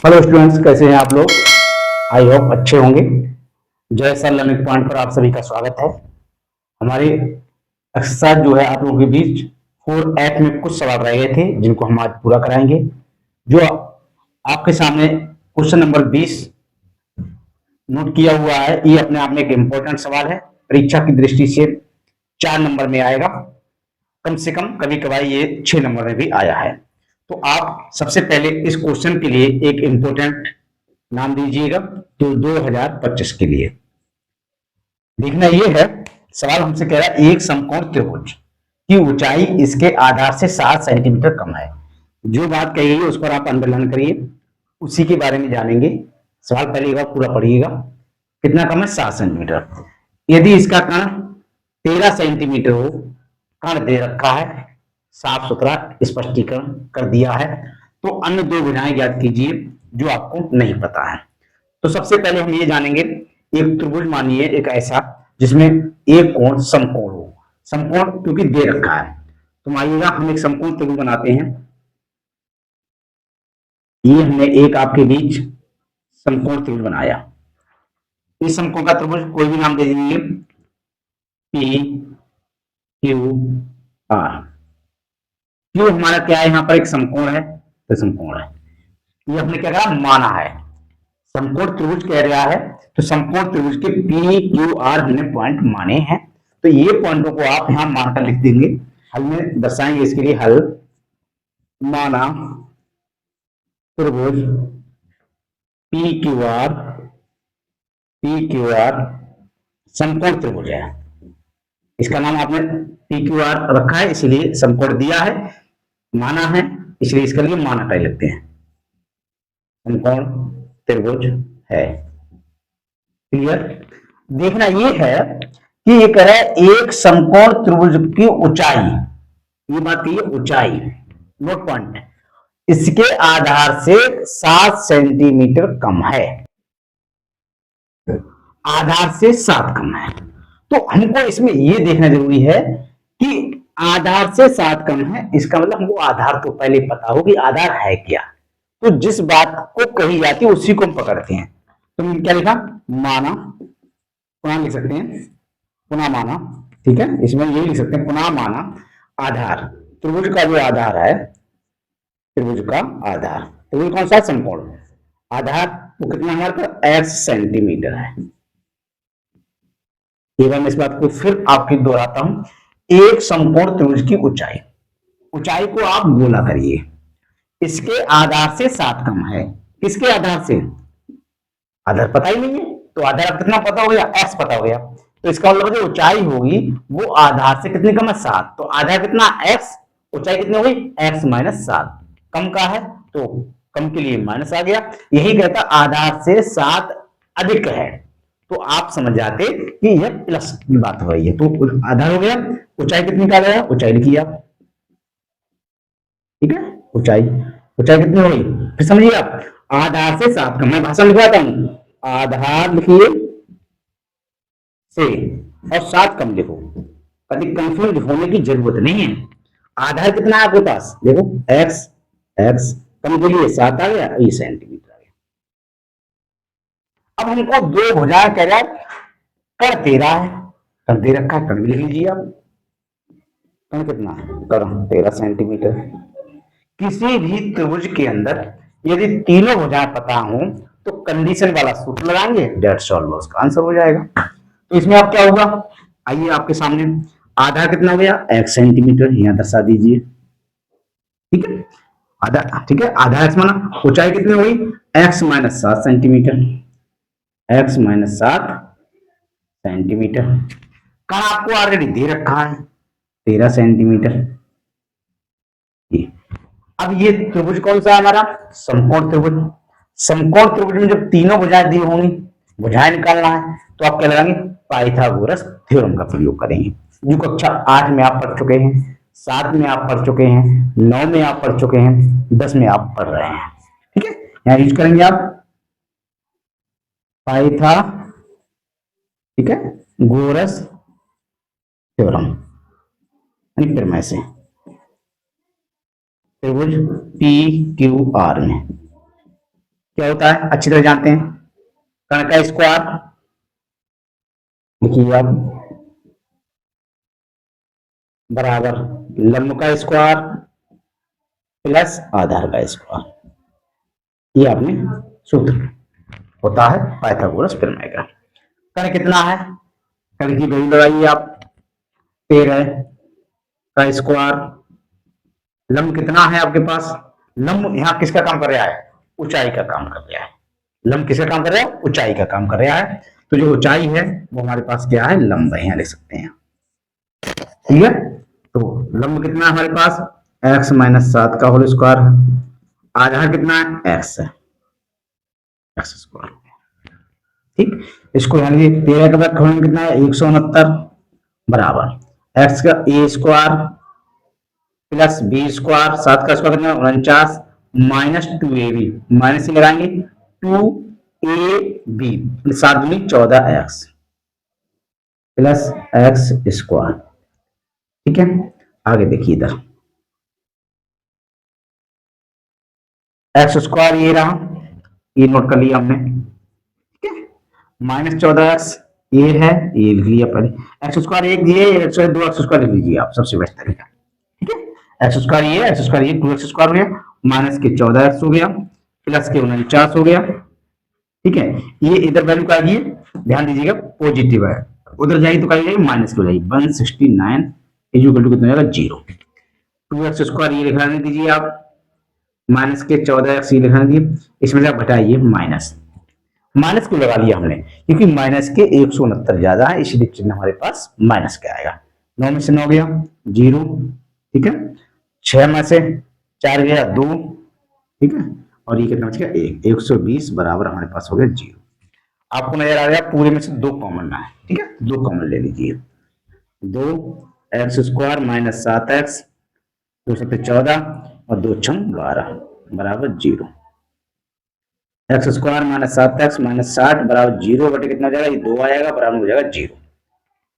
Hello students, कैसे हैं आप लोग। आई होप अच्छे होंगे। जय सर लर्निंग पॉइंट पर आप सभी का स्वागत है। हमारे एक्सरसाइज जो है आप लोगों के बीच 4F में कुछ सवाल रह गए थे जिनको हम आज पूरा कराएंगे। जो आपके सामने क्वेश्चन नंबर 20 नोट किया हुआ है, ये अपने आप में एक इम्पोर्टेंट सवाल है। परीक्षा की दृष्टि से 4 नंबर में आएगा, कम से कम कभी कभार ये 6 नंबर में भी आया है। तो आप सबसे पहले इस क्वेश्चन के लिए एक इम्पोर्टेंट नाम दीजिएगा। तो 2025 के लिए देखना ये है, सवाल हमसे कह रहा है एक समकोण त्रिभुज की ऊंचाई इसके आधार से 7 सेंटीमीटर कम है। जो बात कही गई उस पर आप अंडरलाइन करिए, उसी के बारे में जानेंगे। सवाल पहले एक बार पूरा पढ़िएगा। कितना कम है? 7 सेंटीमीटर। यदि इसका कण 13 सेंटीमीटर हो, कण दे रखा है, साफ सुथरा स्पष्टीकरण कर दिया है। तो अन्य दो विधाएं ज्ञात कीजिए जो आपको नहीं पता है। तो सबसे पहले हम ये जानेंगे, एक त्रिभुज मानिए एक ऐसा जिसमें एक कोण समकोण हो। समकोण क्योंकि दे रखा है, तो आइएगा हम एक समकोण त्रिभुज बनाते हैं। ये हमने एक आपके बीच समकोण त्रिभुज बनाया। इस समकोण का त्रिभुज कोई भी नाम दे दीजिए, पी क्यू आर। क्यू हमारा क्या है? यहाँ पर एक समकोण है, तो समकोण है। ये हमने क्या कहा? माना है। समकोण त्रिभुज कह रहा है, तो समकोण त्रिभुज के पी क्यू आर हमने पॉइंट माने हैं। तो ये पॉइंटों को आप यहां मानकर लिख देंगे। हल में दर्शाएंगे इसके लिए। हल माना त्रिभुज पी क्यू आर समकोण त्रिभुज है। इसका नाम आपने पी क्यू आर रखा है, इसलिए समकोण दिया है, माना है, इसलिए इसके लिए माना टाइप लिखते हैं। समकोण त्रिभुज है। क्लियर? देखना ये है कि ये कह रहा है एक समकोण त्रिभुज की ऊंचाई, ये बात कही है ऊंचाई, नोट पॉइंट, इसके आधार से 7 सेंटीमीटर कम है। आधार से 7 कम है, तो हमको इसमें ये देखना जरूरी है कि आधार से 7 कम है, इसका मतलब हमको आधार तो पहले पता हो कि आधार है क्या। तो जिस बात को कही जाती है उसी को हम पकड़ते हैं। तो मैंने क्या लिखा? माना, पुनः लिख सकते हैं, पुनः माना। ठीक है, इसमें यही लिख सकते हैं, पुनः माना आधार। त्रिभुज का जो आधार है, त्रिभुज का आधार, त्रिभुज कौन सा? समकोण। आधार वो कितना हमारे पास? x सेंटीमीटर है। एक बार मैं इस बात को फिर आपकी दोहराता हूं। एक समकोण त्रिभुज की ऊंचाई, ऊंचाई को आप गोला करिए, इसके आधार से 7 कम है। किसके आधार से? आधार पता ही नहीं है, तो आधार कितना पता हो गया? x पता हो गया। तो इसका मतलब जो ऊंचाई होगी वो आधार से कितनी कम है? 7। तो आधार कितना? x, ऊंचाई कितनी हो गई? x minus 7। कम का है तो कम के लिए माइनस आ गया। यही कहता आधार से 7 अधिक है, तो आप समझ जाते कि यह प्लस की बात हो रही है। तो आधार हो गया, ऊंचाई कितनी का गया? ऊंचाई लिखिए आप। ठीक है, ऊंचाई, ऊंचाई कितनी होगी फिर समझिए आप। आधार से 7 कम, मैं भाषण लिखवाता हूं, आधार लिखिए से और 7 कम लिखो। कभी कंफ्यूज होने की जरूरत नहीं है। आधार कितना है आपके पास? देखो x, x कम के लिए 7 आ गया, ये सेंटीमीटर आ गया। अब हमको दो भुजा कह रहा है, कर दे रहा है, कर दे रखा है, कर भी लिख लीजिए आप। कर कितना? कर 13 सेंटीमीटर। किसी भी त्रिभुज के अंदर यदि तीनों भुजाएं पता हो तो कंडीशन वाला सूत्र लगाएंगे, डेट सॉल्व, उसका आंसर हो जाएगा। तो इसमें आप क्या होगा? आइए आपके सामने, आधा कितना हो गया? x सेंटीमीटर, यहां दर्शा दीजिए। ठीक है, आधा, ठीक है, आधा x माना। ऊंचाई कितनी हो गई? x minus 7 centimetre, x minus 7 centimetre. कण आपको ऑलरेडी दे रखा है 13 सेंटीमीटर। अब ये त्रिभुज कौन सा है हमारा? समकोण त्रिभुज। समकोण त्रिभुज में जब तीनों भुजाएं दी होंगी, भुजाएं निकालना है, तो आप क्या लगाएंगे? पाइथागोरस थ्योरम का प्रयोग करेंगे, जो कक्षा 8 में आप पढ़ चुके हैं, 7 में आप पढ़ चुके हैं, 9 में आप पढ़ चुके हैं, 10 में आप पढ़ रहे हैं। ठीक है, यहां यूज करेंगे आप पाइथा, ठीक है, गोरस थ्योरम, फिर में से त्रिभुज पी क्यू आर में क्या होता है अच्छी तरह जानते हैं। कर्ण का स्क्वायर लिखिए आप बराबर लंब का स्क्वायर प्लस आधार का स्क्वायर। ये आपने सूत्र होता है पाइथागोरस प्रमेय का। कर्ण कितना है, कर्ण की वैल्यू लगाइए आप 13 का स्क्वायर। लंब कितना है आपके पास, लंब यहाँ किसका काम कर रहा है, ऊंचाई का काम कर रहा है। लंब किसका काम कर रहा है, ऊंचाई का काम कर रहा है। तो जो ऊंचाई है वो हमारे पास क्या है, लंब है, यहाँ लिख सकते हैं। ठीक है, तो लंब कितना है हमारे पास, x माइनस 7 का होल स्क्वायर है। आधार कितना है, x है, एक्स स्क्वायर। ठीक, इसको यानी 13 का वर्ग कितना है 169 बराबर x का a square plus B square, 7 का स्क्वायर कितना 49 माइनस 2ab, माइनस से लगाएंगे 2ab 7 दूनी 14x प्लस एक्स स्क्वायर। ठीक है, आगे देखिए इधर एक्स स्क्वायर ये रहा, ये नोट कर लिया हमने। ठीक है, माइनस 14x ये है, ये लिख लिया पहले। एक्स स्क्वायर एक दिए, दो एक्स स्क्वायर लिख लीजिए आप, सबसे बेस्ट तरीका। ठीक है, एक्स स्क्वायर ये, एक्स स्क्वायर ये, 2x स्क्वायर हो गया, माइनस के 14x हो गया, प्लस के 49 हो गया। ठीक है, ये इधर वैल्यू का आइए, ध्यान दीजिएगा पॉजिटिव है, उधर जाएगी तो क्या जाएगी माइनस की हो जाएगी। 169 इक्वल टू कितना जाएगा 0। 2x स्क्वायर ये लिखा दीजिए आप, माइनस के 14x ये लिखा दीजिए, इसमें से आप घटाइए माइनस, माइनस को लगा लिया हमने क्योंकि माइनस के 169 ज्यादा है, इसलिए चिन्ह हमारे पास माइनस का आएगा। 9 में से 9 गया 0। ठीक है, 6 में से 4 गया 2। ठीक है, और ये कितना बच गया 1, 120 बराबर हमारे पास हो गया 0। आपको नजर आ गया पूरे में से 2 कॉमन ना है। ठीक है, 2 कॉमन ले लीजिए, 2 एक्स स्क्वायर माइनस 7x 2 7 14 और 2 6 12 बराबर 0। X square minus 7x minus 60 बराबर 0 बटे कितना हो जाएगा, ये 2 आ जाएगा बराबर हो जाएगा 0।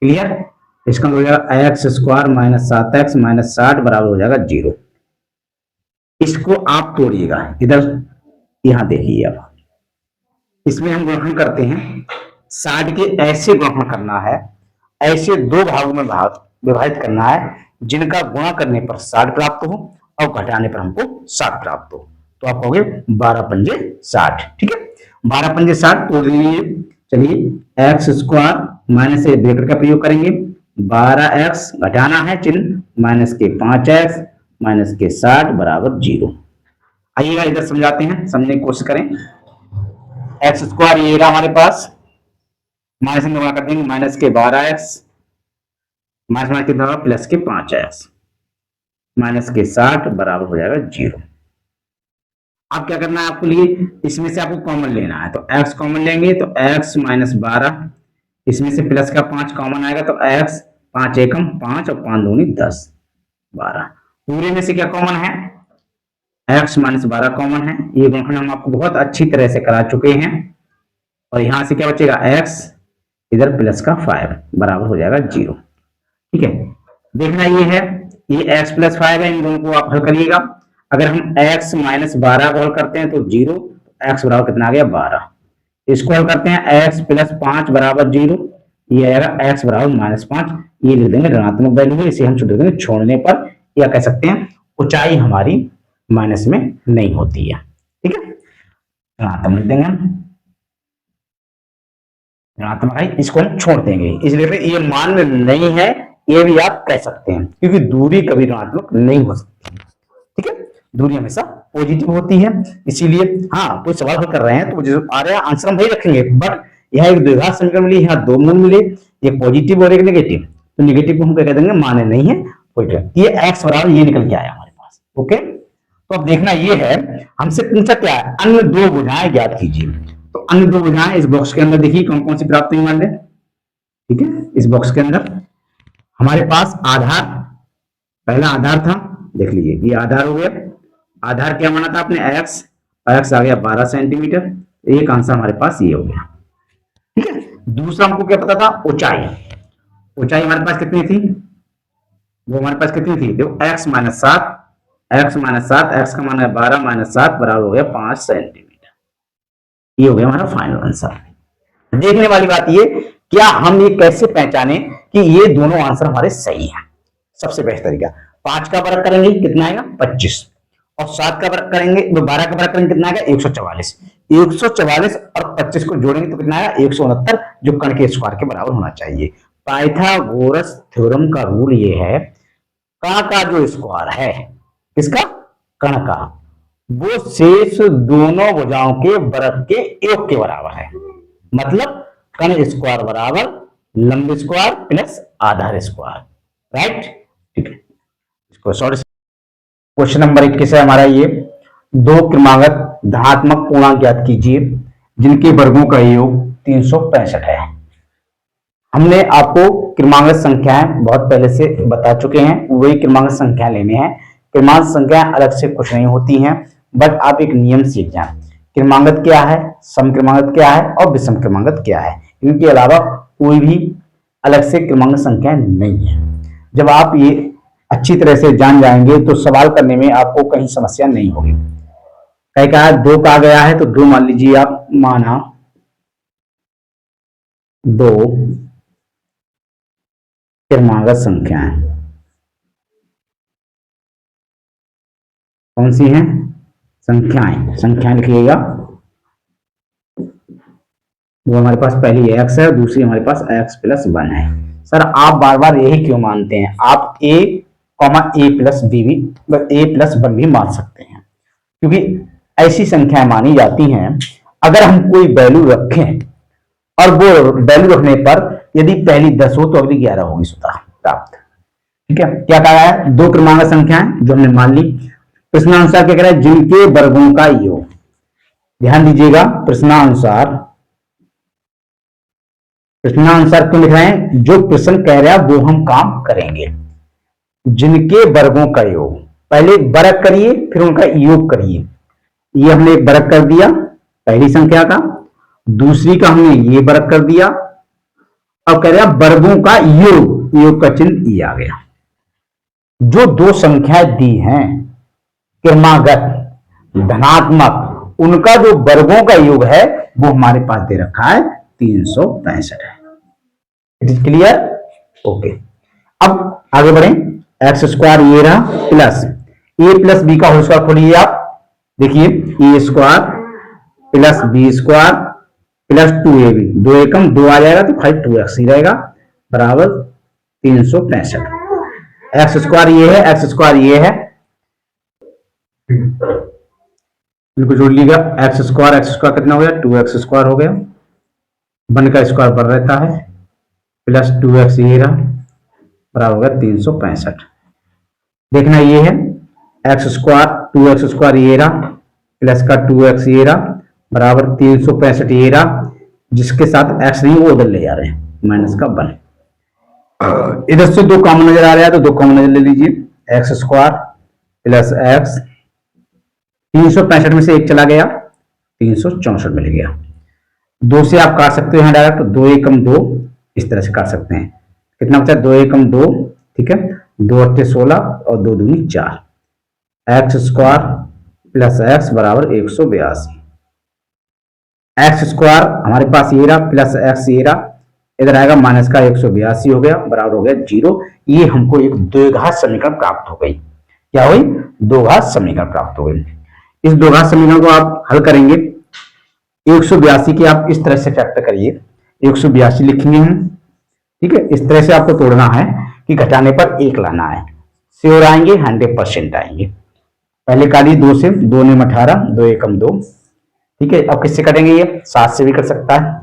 क्लियर, इसका हो जाएगा x square minus 7x minus 60 बराबर हो जाएगा 0। इसको आप तोड़िएगा इधर, यहां देखिए अब इसमें हम ग्रहण करते हैं 60 के ऐसे ग्रहण करना है, ऐसे 2 भागों में भाग विभाजित करना है जिनका गुणा करने पर 60 प्राप्त हो और घटाने पर हमको 60 प्राप्त हो। तो आप कहोगे 12 पंजे 60। ठीक है, 12 पंजे 60 तोड़ लीजिए। चलिए एक्स स्क्वायर माइनस से ब्रैकेट का प्रयोग करेंगे, 12x घटाना है चिन्ह, माइनस के 5x माइनस के 60 बराबर 0। आइएगा इधर समझाते हैं, समझने की कोशिश करें। एक्स स्क्वायर ये रहा हमारे पास, माइनस में गुणा कर देंगे, माइनस के 12x माइनस माइनस कितना होगा प्लस के 5x माइनस के 60 बराबर हो जाएगा 0। अब क्या करना है आपको लिए, इसमें से आपको कॉमन लेना है, तो x कॉमन लेंगे तो x माइनस 12, इसमें से प्लस का 5 कॉमन आएगा तो x 5 एकम 5 और 5 दूनी 10 12। पूरे में से क्या कॉमन है, x माइनस 12 कॉमन है। ये गुणनखंड हम आपको बहुत अच्छी तरह से करा चुके हैं। और यहां से क्या बचेगा x इधर प्लस का 5 बराबर हो जाएगा 0। ठीक है, देखना ये है, ये x प्लस 5 है, इन दोनों को आप हल करिएगा। अगर हम x माइनस 12 को हल करते हैं तो 0, x बराबर कितना आ गया 12। इसको हल करते हैं x प्लस 5 बराबर 0, ये आएगा x बराबर माइनस 5। ये लिख देंगे ऋणात्मक वैल्यू है, इसे हम छोड़ देंगे छोड़ने पर, या कह सकते हैं ऊंचाई हमारी माइनस में नहीं होती है। ठीक है, ऋणात्मक लिख देंगे हम, ऋणात्मक है, इसको हम छोड़ देंगे, इसलिए ये मान में नहीं है, ये भी आप कह सकते हैं क्योंकि दूरी कभी ऋणात्मक नहीं हो सकती। ठीक है, दूरी हमेशा पॉजिटिव होती है, इसीलिए हाँ कोई सवाल हल कर रहे हैं तो जो आ रहा है आंसर हम वही रखेंगे, बट यहाँ एक द्विघात समीकरण मिली, यहाँ 2 मूल मिले, एक पॉजिटिव और एक नेगेटिव, तो नेगेटिव को हम क्या कह देंगे माने नहीं है पॉजिटिव। ये एक्स बराबर ये निकल के आया हमारे पास। ओके, तो अब देखना ये है, हमसे पूछा क्या है, अन्य 2 भुजाएं ज्ञात कीजिए। तो अन्य 2 भुजाएं इस बॉक्स के अंदर देखिए कौन कौन सी प्राप्त हुई मान ले। ठीक है, इस बॉक्स के अंदर हमारे पास आधार, पहला आधार था, देख लीजिए ये आधार हो गया। आधार क्या माना था आपने x, x आ गया 12 सेंटीमीटर, एक आंसर हमारे पास ये हो गया। ठीक है, दूसरा हमको क्या पता था, ऊंचाई, ऊंचाई हमारे पास कितनी थी, वो हमारे पास कितनी थी, देखो x minus 7, x minus 7, x का मान है 12 माइनस 7 बराबर हो गया 5 सेंटीमीटर। ये हो गया हमारा फाइनल आंसर। देखने वाली बात ये, क्या हम ये कैसे पहचाने कि ये दोनों आंसर हमारे सही हैं? सबसे बेस्ट तरीका, 5 का वर्ग करेंगे कितना आएगा 25, और 7 का वर्ग करेंगे, 12 का वर्ग करेंगे कितना आएगा 144। 144 और 25 को जोड़ेंगे तो कितना आएगा 169, जो कण के स्क्वायर के बराबर होना चाहिए। पाइथागोरस थ्योरम का रूल ये है, कण का जो स्क्वायर है, किसका, कण का, वो शेष दोनों भुजाओं के वर्ग के योग के बराबर है। मतलब कण स्क्वायर बराबर लंब स्क्वायर प्लस आधार स्क्वायर, राइट। ठीक है, इसको सॉरी। क्वेश्चन नंबर 21 है हमारा ये, दो क्रमागत धनात्मक पूर्णांक ज्ञात कीजिए जिनके वर्गों का योग 365 है। हमने आपको क्रमागत संख्याएं बहुत पहले से बता चुके हैं, वही क्रमागत संख्या लेने हैं। क्रमागत संख्याएं अलग से कुछ नहीं होती हैं, बट आप एक नियम सीख जाएं, क्रमागत क्या है, सम क्रमागत क्या है और विषम क्रमागत क्या है। इनके अलावा कोई भी अलग से क्रमागत संख्या नहीं है। जब आप ये अच्छी तरह से जान जाएंगे तो सवाल करने में आपको कहीं समस्या नहीं होगी। कहीं कहा 2 कहा गया है तो 2 मान लीजिए आप, माना 2 क्रमागत संख्याएं कौन सी हैं, संख्याएं, संख्याएं लिखिएगा। वो हमारे पास पहली x है, दूसरी हमारे पास x प्लस 1 है। सर आप बार बार यही क्यों मानते हैं? आप a प्लस बी भी, a प्लस 1 भी मान सकते हैं, क्योंकि ऐसी संख्याएं मानी जाती हैं अगर हम कोई वैल्यू रखें और वो वैल्यू रखने पर यदि पहली 10 हो तो अगली 11 होगी स्वतः प्राप्त। ठीक है, क्या कहा है, दो क्रमांक संख्याएं जो हमने मान ली। प्रश्नानुसार क्या कह रहा है, जिनके वर्गों का योग, ध्यान दीजिएगा प्रश्नानुसार क्यों लिख रहे हैं, जो प्रश्न कह रहा है वो हम काम करेंगे। जिनके वर्गों का योग, पहले वर्ग करिए फिर उनका योग करिए। ये हमने एक वर्ग कर दिया पहली संख्या का, दूसरी का हमने ये वर्ग कर दिया, अब कह रहे हैं वर्गों का योग, योग का चिन्ह ये आ गया। जो दो संख्याएं दी हैं क्रमागत धनात्मक, उनका जो वर्गों का योग है वो हमारे पास दे रखा है 365 है। It is clear? ओके, अब आगे बढ़े। एक्स स्क्वायर ये रहा प्लस ए प्लस बी का होल स्क्वायर खोलिए आप, देखिए A square plus B square plus 2ab, 2 एकम 2 आ जाएगा तो खाली 2x ही रहेगा, बराबर 365। एक्स स्क्वायर ये है, एक्स स्क्वायर ये है, इनको जोड़ लीजिएगा। एक्स स्क्वायर कितना हो गया, 2x स्क्वायर हो गया, 1 का स्क्वायर बन रहता है, प्लस 2x ये रहा, बराबर हो गया 365। देखना ये है एक्स स्क्वायर 2x स्क्वायर ये रहा, प्लस का 2x ये रहा, बराबर 365 ये रहा, जिसके साथ x नहीं वो उधर ले जा रहे हैं, माइनस का 1। इधर से 2 कॉमन नजर आ रहा है तो 2 कॉमन नजर ले लीजिए, एक्स स्क्वायर प्लस एक्स, 365 में से 1 चला गया, 364 मिल गया। 2 से आप काट सकते हैं डायरेक्ट, 2 एकम 2, इस तरह से काट सकते हैं। कितना बचा, 2 एकम 2, ठीक है, 2 अट्ठे 16 और 2 दूनी 4। एक्स स्क्वायर प्लस एक्स बराबर 182। एक्स स्क्वायर हमारे पास ये रहा प्लस एक्स ये रहा, इधर आएगा माइनस का 182 हो गया, बराबर हो गया 0। ये हमको एक द्विघात समीकरण प्राप्त हो गई। क्या हुई, द्विघात समीकरण प्राप्त हो गई। इस द्विघात समीकरण को आप हल करेंगे, 182 की आप इस तरह से फैक्टर करिए, 182 लिखेंगे हम, ठीक है। इस तरह से आपको तोड़ना है कि घटाने पर 1 लाना है, श्योर आएंगे, 100% आएंगे। पहले काटिए 2 से, 2 ने 18, 2 एकम 2, ठीक है। अब किससे कटेंगे, ये 7 से भी कट सकता है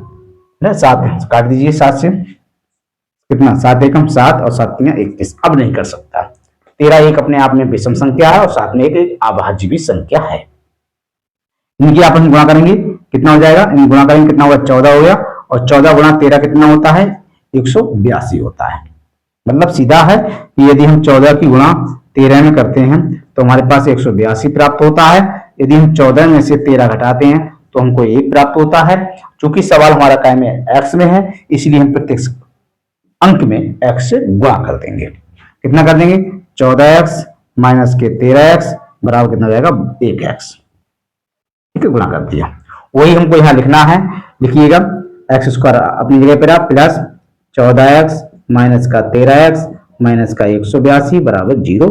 ना, 7 काट दीजिए 7 से, कितना 7 एकम 7 और 7 तिया 31। अब नहीं कर सकता, 13 एक अपने आप में विषम संख्या है और साथ में एक अभाज्य भी संख्या है। इनकी आप गुणा करेंगे कितना हो जाएगा, इन गुणा करेंगे कितना होगा, 14 हो गया, और 14 गुणा 13 कितना होता है, 182 होता है। मतलब सीधा है कि यदि हम 14 की गुणा 13 में करते हैं तो हमारे पास 182 प्राप्त होता है। यदि हम 14 में से 13 घटाते हैं तो हमको 1 प्राप्त होता है। चूंकि सवाल हमारा कायम में x में है, इसलिए हम प्रत्येक अंक में x से गुणा कर देंगे। कितना कर देंगे, 14x माइनस के 13x बराबर कितना हो जाएगा, 1x, ठीक है, गुणा कर दिया। वही हमको यहाँ लिखना है। लिखिएगा एक्स स्क्वायर अपनी जगह पर प्लस 14x माइनस का 13x माइनस का 182 बराबर 0।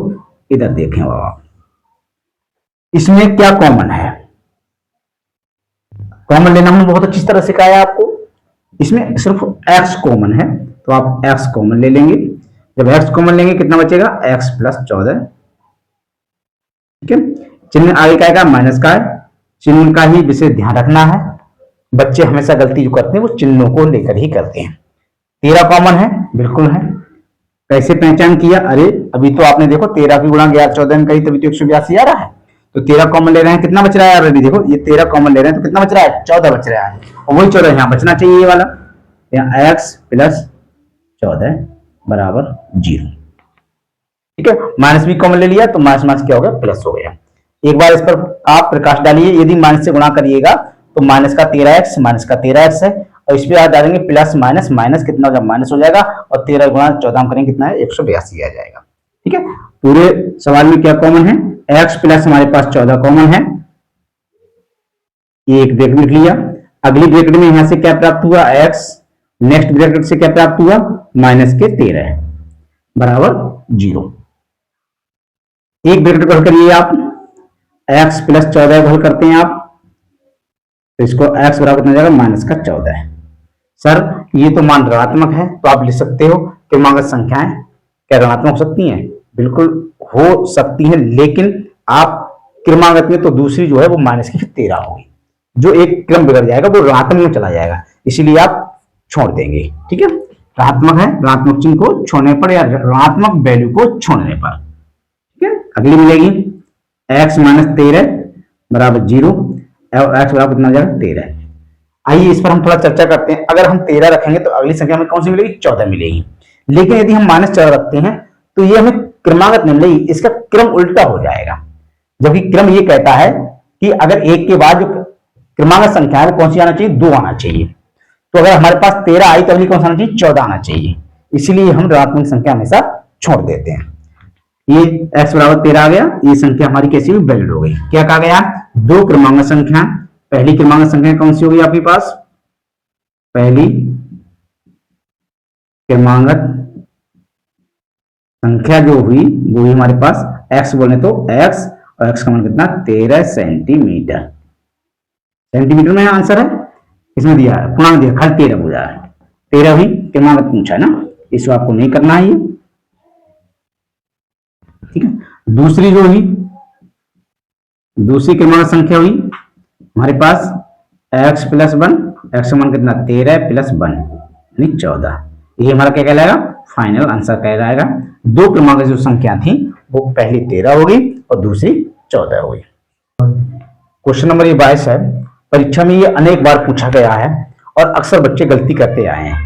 इधर देखें बाबा, इसमें क्या कॉमन है, कॉमन लेना हमने बहुत अच्छी तरह सिखाया आपको। इसमें सिर्फ x कॉमन है तो आप x कॉमन ले लेंगे। जब x कॉमन लेंगे कितना बचेगा, x प्लस 14। ठीक है, चिन्ह आगे का आएगा माइनस का है, चिन्ह का ही विशेष ध्यान रखना है। बच्चे हमेशा गलती जो करते हैं वो चिन्हों को लेकर ही करते हैं। 13 कॉमन है, बिल्कुल है। कैसे पहचान किया, अरे अभी तो आपने देखो 13 की गुणा 11 14 में कही तभी तो 182 आ रहा है। तो 13 कॉमन ले रहे हैं, कितना बच रहा है ऑलरेडी, देखो ये 13 कॉमन ले रहे हैं तो कितना बच रहा है, 14 बच रहा है। और वही 14 यहाँ बचना चाहिए, ये वाला, यहाँ x प्लस 14 बराबर 0। ठीक है, माइनस भी कॉमन ले लिया तो माइनस माइनस क्या हो गया, प्लस हो गया। एक बार इस पर आप प्रकाश डालिए, यदि माइनस से गुणा करिएगा तो माइनस का 13x माइनस का 13x है, और इस पे आप डालेंगे प्लस माइनस, माइनस कितना होगा, माइनस हो जाएगा, और 13 गुणा 14 करेंगे कितना है, 182 आ जाएगा। ठीक है, पूरे सवाल में क्या कॉमन है, x प्लस हमारे पास 14 कॉमन है, ये एक ब्रैकेट लिख लिया। अगली ब्रैकेट में यहां से क्या प्राप्त हुआ, x, नेक्स्ट ब्रैकेट से क्या प्राप्त हुआ, माइनस के 13 बराबर 0। एक ब्रैकेट को हल करिए आप, x प्लस 14 को हल करते हैं आप, तो इसको x बराबर कितना जाएगा, माइनस का 14। सर ये तो मान ऋणात्मक है, तो आप लिख सकते हो क्रमांक संख्याएं क्या ऋणात्मक हो सकती हैं, बिल्कुल हो सकती हैं, लेकिन आप क्रमागत में तो दूसरी जो है वो माइनस की 13 होगी, जो एक क्रम बिगड़ जाएगा वो ऋणात्मक में चला जाएगा, इसीलिए आप छोड़ देंगे। ठीक है, ऋणात्मक है, ऋणात्मक चिन्ह को छोड़ने पर या ऋणात्मक वैल्यू को छोड़ने पर। ठीक है, अगली मिलेगी x माइनस 13 बराबर 0 और x बराबर कितना जाएगा, 13। आइए इस पर हम थोड़ा चर्चा करते हैं। अगर हम 13 रखेंगे तो अगली संख्या में कौन सी मिलेगी, 14 मिलेगी। लेकिन यदि हम माइनस 14 रखते हैं तो ये हमें क्रमागत नहीं मिलेगी, इसका क्रम उल्टा हो जाएगा। जबकि क्रम ये कहता है कि अगर एक के बाद जो क्रमागत संख्या है कौन सी आना चाहिए, 2 आना चाहिए। तो अगर हमारे पास 13 आई तो अगली कौन सा आना चाहिए, 14 आना चाहिए। इसीलिए हम ऋणात्मक संख्या हमेशा छोड़ देते हैं। ये x बराबर 13 आ गया, ये संख्या हमारी कैसी हुई, वैलिड हो गई। क्या कहा गया, दो क्रमांक संख्या, पहली क्रमांक संख्या कौन सी होगी आपके पास, पहली क्रमांक संख्या जो हुई वो ही हमारे पास x बोले तो x, और x का मान कितना, 13 सेंटीमीटर। सेंटीमीटर में आंसर है, इसमें दिया है पूर्णांक दिया, खाली 13 बोला है, 13 भी क्रमांक पूछा है ना, इसको आपको नहीं करना है ये। ठीक है, दूसरी जो हुई, दूसरी क्रमांक संख्या हुई हमारे पास x प्लस 1, x का मान कितना, 13 प्लस 1 यानी 14। ये हमारा क्या कहलाएगा, फाइनल आंसर कहलाएगा। दो क्रमांक जो संख्या थी वो पहली 13 हो गई और दूसरी 14 हो गई। क्वेश्चन नंबर 22 है, परीक्षा में ये अनेक बार पूछा गया है और अक्सर बच्चे गलती करते आए हैं।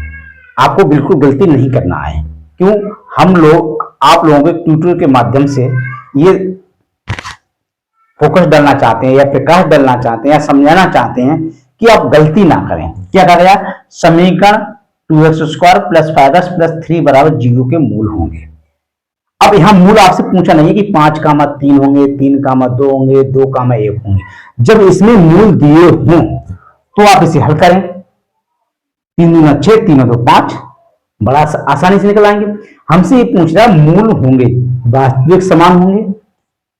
आपको बिल्कुल गलती नहीं करना है। क्यों, हम लोग आप लोगों के ट्यूटर के माध्यम से ये फोकस डालना चाहते हैं या प्रकाश डालना चाहते हैं या समझाना चाहते हैं कि आप गलती ना करें। क्या कहा गया, समीकरण 2x² प्लस 5x प्लस 3 बराबर 0 के मूल होंगे। अब यहां मूल आपसे पूछा नहीं है कि 5, 3 होंगे, 3, 2 होंगे, 2, 1 होंगे। जब इसमें मूल दिए हों तो आप इसे हल करें, 3 दूना 6, 3 2 5, बड़ा आसानी से निकल आएंगे। हमसे ये पूछ रहा है मूल होंगे, वास्तविक समान होंगे,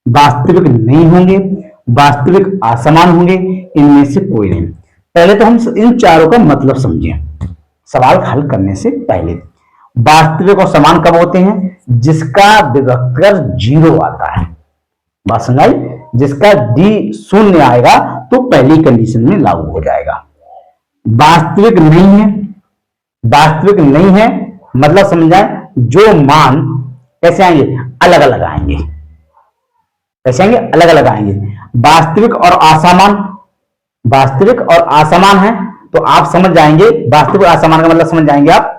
वास्तविक नहीं होंगे, वास्तविक असमान होंगे, इनमें से कोई नहीं। पहले तो हम इन चारों का मतलब समझें सवाल हल करने से पहले। वास्तविक और समान कब होते हैं, जिसका विभक्तर 0 आता है। बात समझाई, जिसका d 0 आएगा तो पहली कंडीशन में लागू हो जाएगा। वास्तविक नहीं है, वास्तविक नहीं है मतलब समझाए, जो मान कैसे आएंगे, अलग अलग आएंगे। कैसे आएंगे, अलग अलग आएंगे। वास्तविक और असमान, वास्तविक और असमान है तो आप समझ जाएंगे, वास्तविक असमान का मतलब समझ जाएंगे आप।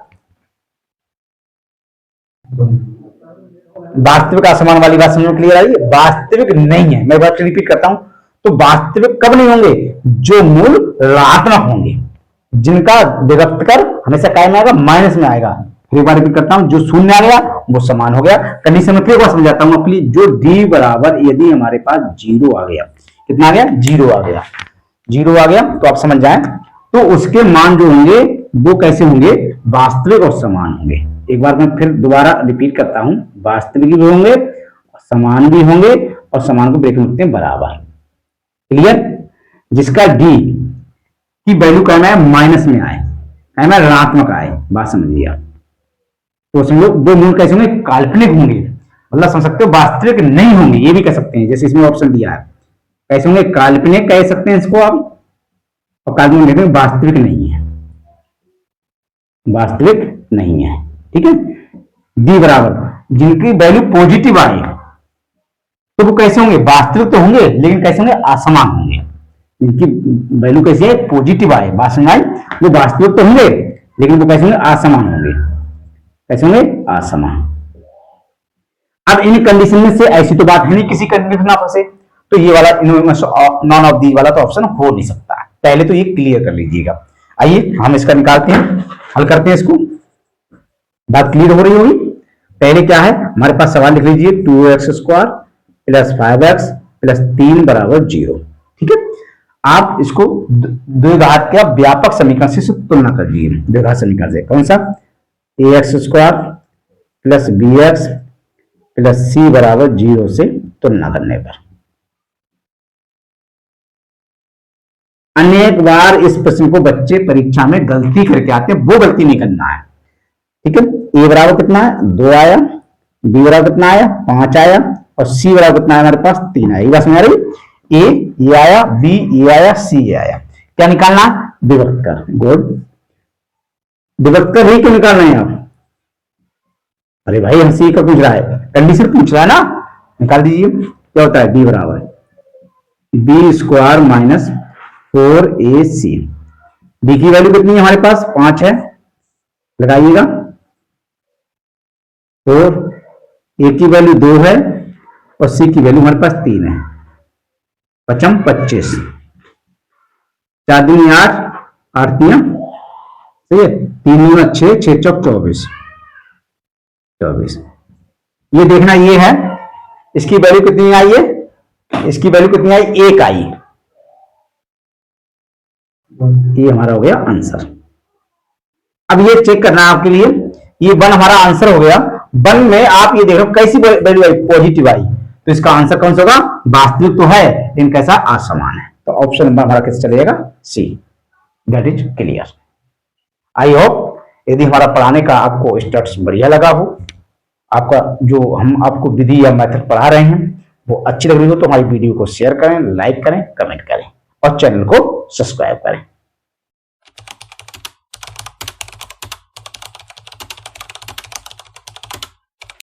वास्तविक असमान वाली बात समझ में क्लियर आई। वास्तविक नहीं है, मैं बात रिपीट करता हूं, तो वास्तविक कब नहीं होंगे, जो मूल ऋणात्मक होंगे, जिनका विभक्तर हमेशा काय में आएगा, माइनस में आएगा। फिर एक बार रिपीट करता हूं, जो 0 आ गया वो समान हो गया। कंडीशन में फिर समझाता हूं आपके लिए, जो d बराबर यदि हमारे पास 0 आ गया, कितना आ गया, 0 आ गया, जीरो आ गया तो आप समझ जाए, तो उसके मान जो होंगे वो कैसे होंगे, वास्तविक और समान होंगे। एक बार मैं फिर दोबारा रिपीट करता हूं, वास्तविक भी होंगे, समान भी होंगे, और समान को ब्रेक में लिखते हैं बराबर। क्लियर? जिसका डी की वैल्यू कहना है माइनस में आए, कहना ऋणात्मक आए, बात समझिए आप। तो समझो दो मूल कैसे होंगे, काल्पनिक होंगे, मतलब समझ सकते हो वास्तविक नहीं होंगे, ये भी कह सकते हैं, जैसे इसमें ऑप्शन दिया है कैसे होंगे, काल्पनिक कह सकते हैं इसको आप, और काल्पनिक कहते हैं वास्तविक नहीं है, वास्तविक नहीं है। ठीक है? डी बराबर जिनकी वैल्यू पॉजिटिव आए तो वो कैसे होंगे, वास्तविक तो होंगे लेकिन कैसे होंगे, असमान होंगे। जिनकी वैल्यू कैसे है, पॉजिटिव आए, बात समझ आई, वो वास्तविक तो होंगे लेकिन वो कैसे होंगे, असमान होंगे। कैसे होंगे, असमान। अब इन कंडीशन में से ऐसी तो बात है नहीं किसी कंडीशन ना फंसे, तो ये वाला नॉन ऑफ दी वाला तो ऑप्शन हो नहीं सकता। पहले तो ये क्लियर कर लीजिएगा। आइए हम इसका निकालते हैं, हल करते हैं इसको, बात क्लियर हो रही होगी। पहले क्या है हमारे पास सवाल, लिख लीजिए 2x² प्लस 5x प्लस 3 बराबर 0। ठीक है? आप इसको द्विघात का व्यापक समीकरण से तुलना कर लीजिए। द्विघात समीकरण से कौन सा, ax² plus bx plus c बराबर 0 से तुलना करने पर। अनेक बार इस प्रश्न को बच्चे परीक्षा में गलती करके आते हैं, वो गलती नहीं करना है। ठीक है? ए बराबर कितना है, 2 आया, बी बराबर कितना आया, 5 आया, और सी बराबर कितना आया हमारे पास, 3 आया। ये बात समझ आ रही, ए ये आया, बी ये आया, सी ये आया। क्या निकालना, विभक्तर। गुड, विभक्तर ही क्यों निकाल रहे हैं आप, अरे भाई हम सी का पूछ रहा है, कंडीशन पूछ रहा है ना, निकाल दीजिए। क्या होता है, बी बराबर b² माइनस 4ac। बी की वैल्यू कितनी है हमारे पास, 5 है, लगाइएगा। 4, ए की वैल्यू 2 है, और सी की वैल्यू हमारे पास 3 है। 5 25, 4 दूनी 8, 8 3, ठीक है, 3 दूना 6, 6 चौक 24। ये देखना, ये है, इसकी वैल्यू कितनी आई है, इसकी वैल्यू कितनी आई, 1 आई। ये हमारा हो गया आंसर। अब ये चेक करना है आपके लिए, ये 1 हमारा आंसर हो गया। 1 में आप ये देख रहे हो कैसी वैल्यू आई, पॉजिटिव आई, तो इसका आंसर कौन सा होगा, वास्तविक तो है लेकिन कैसा, असमान है। तो ऑप्शन नंबर हमारा कैसे चलेगा, see. That is clear. I hope यदि हमारा पढ़ाने का आपको स्टेप्स बढ़िया लगा हो, आपका जो हम आपको विधि या मेथड पढ़ा रहे हैं वो अच्छी लग रही हो, तो हमारी वीडियो को शेयर करें, लाइक करें, कमेंट करें, और चैनल को सब्सक्राइब करें।